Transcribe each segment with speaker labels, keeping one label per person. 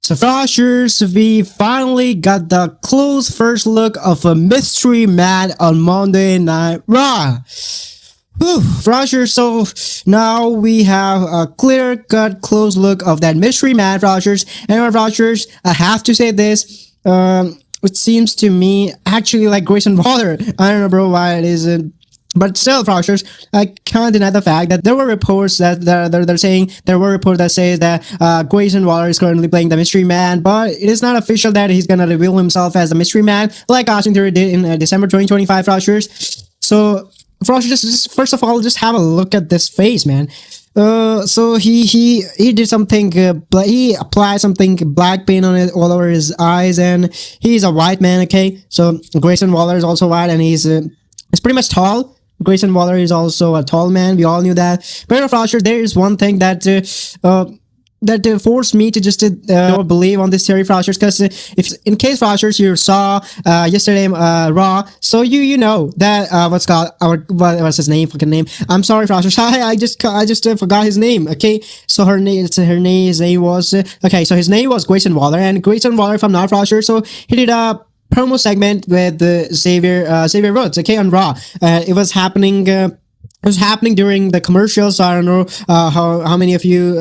Speaker 1: So Frosters, we finally got the close first look of a mystery man on Monday Night Raw. Whew, Frosters, so now we have a clear-cut close look of that mystery man, Frosters. And Frosters, I have to say this, it seems to me actually like Grayson Waller. I don't know, bro, why it is. But still, Frosters, I can't deny the fact that there were reports that they're saying there were reports that say that Grayson Waller is currently playing the Mystery Man, but it is not official that he's gonna reveal himself as the Mystery Man like Austin Theory did in December 2025, Frosters. So, Frosters, just first of all, just have a look at this face, man. So he did something. He applied something black paint on it all over his eyes, and he's a white man. Okay, so Grayson Waller is also white, and he's pretty much tall. Grayson Waller is also a tall man. We all knew that. But Frosher, there is one thing that forced me to just believe on this theory, Frosters, because if in case Frosters you saw yesterday Raw, so you know that what's his name? Fucking name. I'm sorry, Frosters. I just forgot his name. Okay, so his name was okay. So his name was Grayson Waller, and Grayson Waller, if I'm not Frosters, so he did a promo segment with Xavier Woods, okay, on Raw. It was happening during the commercials, so I don't know how many of you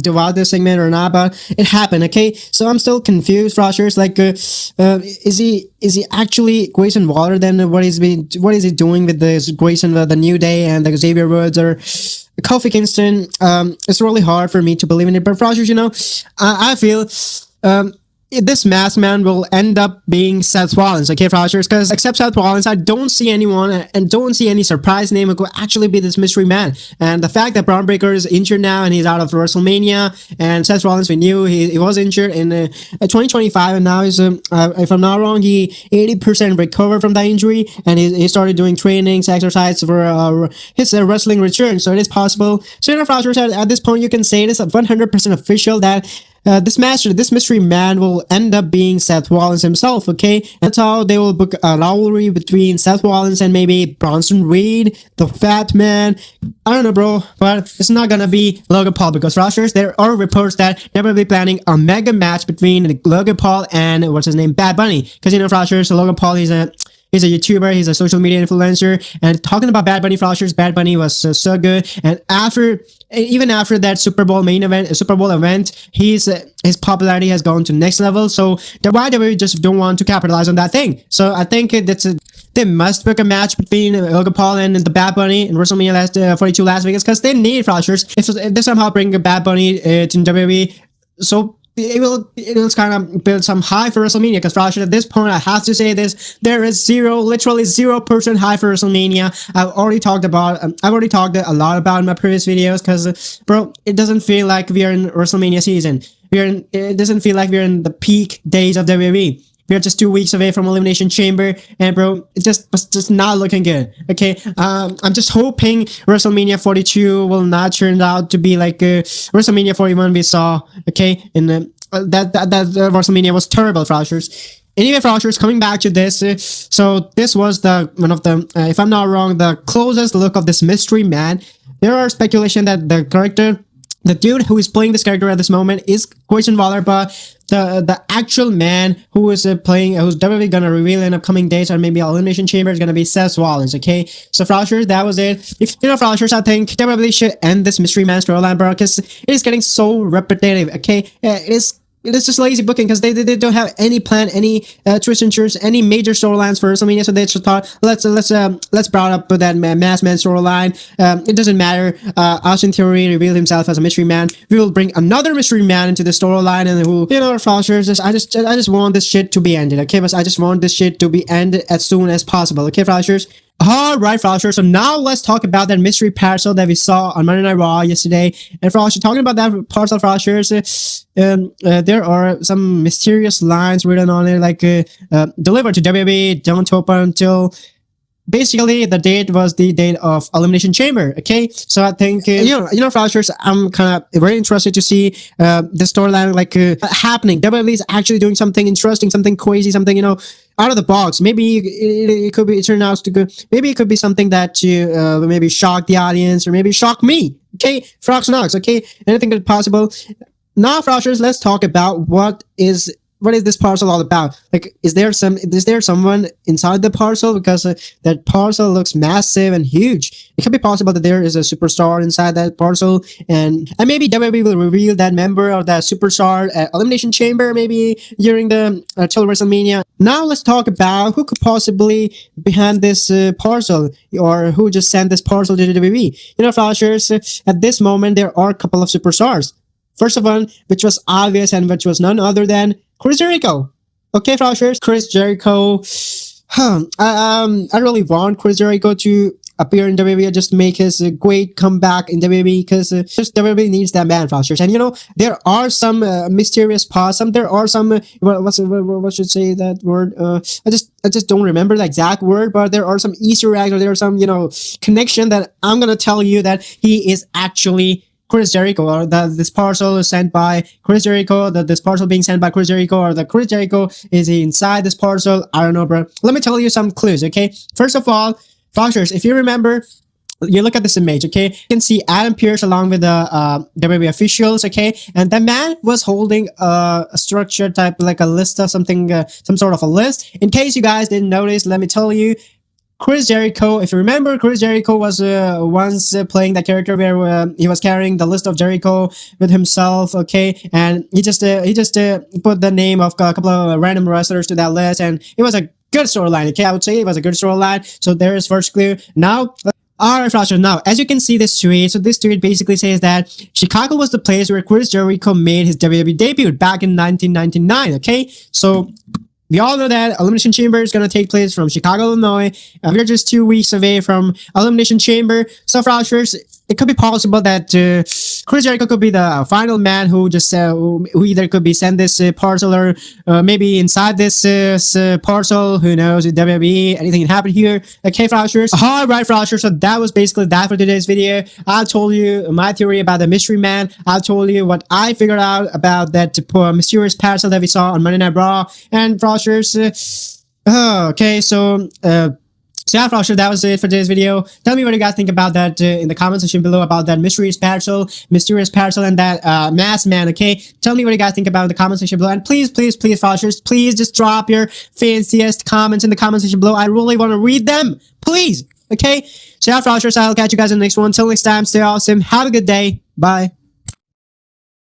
Speaker 1: devoured this segment or not, but it happened, okay? So I'm still confused, Frosters. Like, is he actually Grayson Waller? Then what is he doing with this Grayson, the New Day, and the Xavier Woods or Kofi Kingston? It's really hard for me to believe in it, but Frosters, you know, I feel this masked man will end up being Seth Rollins, okay, Frosters? Because except Seth Rollins, I don't see anyone and don't see any surprise name who could actually be this mystery man. And the fact that Braun Breaker is injured now and he's out of WrestleMania, and Seth Rollins, we knew he was injured in 2025, and now he's, if I'm not wrong, he 80% recovered from that injury, and he started doing trainings, exercise for his wrestling return. So it is possible. So, you know, Frosters, at this point, you can say it is 100% official that this mystery man will end up being Seth Rollins himself, okay? That's how they will book a rivalry between Seth Rollins and maybe Bronson Reed, the Fat Man. I don't know, bro, but it's not gonna be Logan Paul, because Frosters, there are reports that they're gonna be planning a mega match between Logan Paul and what's his name, Bad Bunny. Because, you know, Frosters, so Logan Paul, he's a YouTuber, he's a social media influencer, and talking about Bad Bunny, Frosters, Bad Bunny was so good, and even after that Super Bowl event, his popularity has gone to next level, so why do we just don't want to capitalize on that thing? So I think they must book a match between Logan Paul and the Bad Bunny in WrestleMania 42 Las Vegas, because they need, Frosters, if they somehow bring a Bad Bunny to WWE, so it will kind of build some hype for WrestleMania, because Frosters, at this point, I have to say this, there is literally 0% hype for WrestleMania. I've already talked a lot about in my previous videos, because, bro, it doesn't feel like we are in WrestleMania season. It doesn't feel like we're in the peak days of WWE. We're just 2 weeks away from Elimination Chamber, and bro, it's just not looking good. Okay, I'm just hoping WrestleMania 42 will not turn out to be like WrestleMania 41 we saw. Okay, and that WrestleMania was terrible, Frosters. Anyway, Frosters, coming back to this, so this was one of the, if I'm not wrong, the closest look of this mystery man. There are speculation that the dude who is playing this character at this moment is Grayson Waller, but the actual man who's definitely gonna reveal in upcoming days or maybe Elimination Chamber is gonna be Seth Rollins, okay? So Frosters, that was it. If you know, Frosters, I think WWE should end this mystery man storyline, bro, because it is getting so repetitive, okay? It's just lazy booking, because they don't have any plan, any twists and turns, any major storylines for WrestleMania. So they just thought, let's brought up that masked man storyline. It doesn't matter. Austin Theory revealed himself as a mystery man. We will bring another mystery man into the storyline, and who, you know, Frosters, I just want this shit to be ended, okay? But I just want this shit to be ended as soon as possible, okay, Frosters? Alright, Frosters, so now let's talk about that mystery parcel that we saw on Monday Night Raw yesterday. And Frosters, talking about that parcel, Frosters, there are some mysterious lines written on it, like delivered to WWE, don't open until basically the date was the date of Elimination Chamber, okay? So I think, you know, Frosters, I'm kind of very interested to see the storyline happening. WWE is actually doing something interesting, something crazy, something, you know, out of the box. Maybe it could be, it turned out to go, maybe it could be something that maybe shock the audience, or maybe shock me, okay? FROX Knox, okay? Anything is possible. Now, Frosters, let's talk about what is this parcel all about? Like, is there someone inside the parcel? Because that parcel looks massive and huge. It could be possible that there is a superstar inside that parcel, and maybe WWE will reveal that member of that superstar at Elimination Chamber, maybe during the till WrestleMania. Now let's talk about who could possibly behind this parcel, or who just sent this parcel to the WWE. You know, Flashers, at this moment there are a couple of superstars. First of all, which was obvious and which was none other than Chris Jericho. Okay, Flashers, Chris Jericho. I really want Chris Jericho to appear in WWE, just make his great comeback in WWE, because just WWE needs that man, Flashers. And you know, there are some mysterious possum. There are some what should say that word? I just don't remember the exact word, but there are some Easter eggs, or there are some connection that I'm gonna tell you that he is actually Chris Jericho, or that this parcel is sent by Chris Jericho, that this parcel being sent by Chris Jericho, or that Chris Jericho is inside this parcel. I don't know, bro. Let me tell you some clues, okay? First of all, Foxers, if you remember, you look at this image, okay? You can see Adam Pearce along with the WWE officials, okay? And the man was holding a structure type, like a list of something, some sort of a list. In case you guys didn't notice, let me tell you, Chris Jericho, if you remember, Chris Jericho was once playing that character where he was carrying the list of Jericho with himself, okay? And he just put the name of a couple of random wrestlers to that list, and it was a good storyline, okay? I would say it was a good storyline. So there is first clue. Now, alright, Flasher. Now, as you can see this tweet, so this tweet basically says that Chicago was the place where Chris Jericho made his WWE debut back in 1999, okay? So we all know that Elimination Chamber is going to take place from Chicago, Illinois. We're just 2 weeks away from Elimination Chamber. So, Frosters, it could be possible that Chris Jericho could be the final man who just who either could be sent this parcel, or maybe inside this parcel. Who knows? With WWE, anything can happen here. Okay, Frosters. All right, Frosters. So that was basically that for today's video. I told you my theory about the mystery man. I told you what I figured out about that mysterious parcel that we saw on Monday Night Raw. And Frosters. Okay, so yeah, Frosher, that was it for today's video. Tell me what you guys think about that in the comment section below, about that mysterious parcel, and that masked man, okay? Tell me what you guys think about in the comment section below. And please, Froshers, please just drop your fanciest comments in the comment section below. I really want to read them. Please, okay? So yeah, Froshers, I'll catch you guys in the next one. Until next time, stay awesome. Have a good day. Bye.